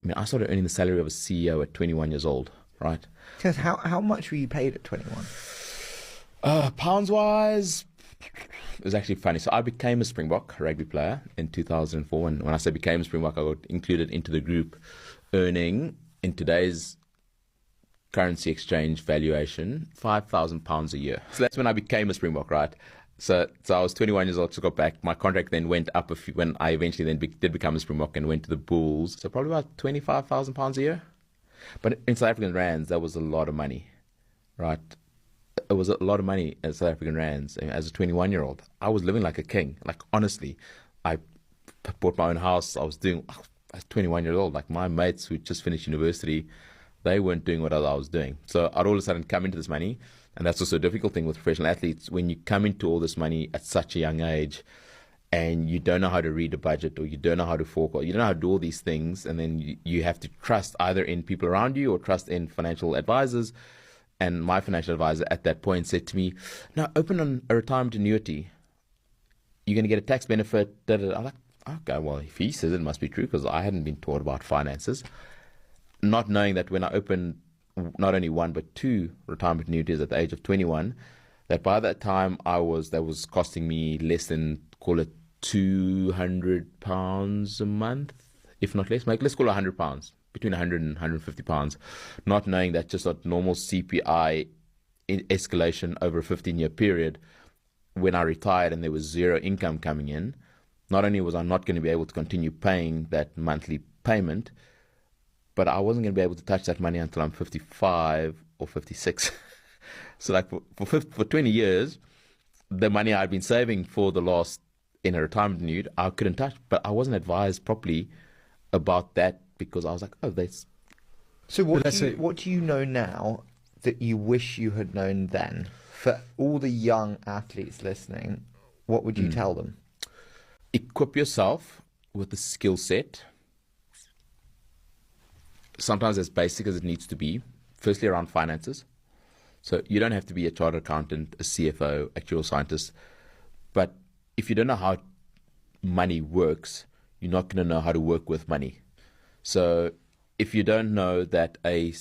I mean, I started earning the salary of a CEO at 21 years old, right? Because how much were you paid at 21? Pounds wise, it was actually funny. So I became a Springbok rugby player in 2004. And when I say became a Springbok, I got included into the group earning, in today's currency exchange valuation, £5,000 a year. So that's when I became a Springbok, right? So I was 21 years old, just got back. My contract then went up when I eventually then did become a Springbok and went to the Bulls. So probably about £25,000 a year. But in South African rands, that was a lot of money, right? It was a lot of money in South African rands. As a 21-year-old, I was living like a king. Like, honestly, I bought my own house. I was 21 years old. Like, my mates who just finished university, they weren't doing what I was doing. So I'd all of a sudden come into this money. And that's also a difficult thing with professional athletes. When you come into all this money at such a young age and you don't know how to read a budget, or you don't know how to forecast, you don't know how to do all these things, and then you have to trust either in people around you or trust in financial advisors. And my financial advisor at that point said to me, "No, open a retirement annuity. You're going to get a tax benefit." I'm like, okay, well, if he says it must be true, because I hadn't been taught about finances. Not knowing that when I opened not only one but two retirement annuities at the age of 21, that by that time that was costing me less than, call it £200 a month, if not less. Let's call it £100, between £100 and £150. Not knowing that just a normal CPI escalation over a 15-year period, when I retired and there was zero income coming in, not only was I not going to be able to continue paying that monthly payment, but I wasn't going to be able to touch that money until I'm 55 or 56. So like for 20 years, the money I'd been saving for the last, in a retirement annuity, I couldn't touch. But I wasn't advised properly about that, because I was like, oh, that's... So what do you know now that you wish you had known then? For all the young athletes listening, what would you tell them? Equip yourself with the skill set, sometimes as basic as it needs to be, firstly around finances. So you don't have to be a chartered accountant, a CFO, actual scientist. But if you don't know how money works, you're not going to know how to work with money. So if you don't know that a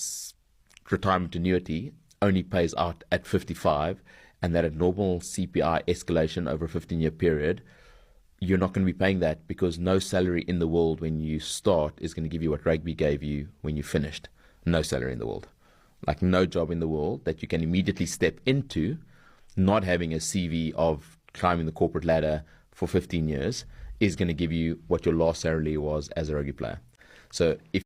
retirement annuity only pays out at 55, and that a normal CPI escalation over a 15-year period, you're not going to be paying that, because no salary in the world when you start is going to give you what rugby gave you when you finished. No salary in the world. Like, no job in the world that you can immediately step into, not having a CV of climbing the corporate ladder for 15 years, is going to give you what your last salary was as a rugby player. So if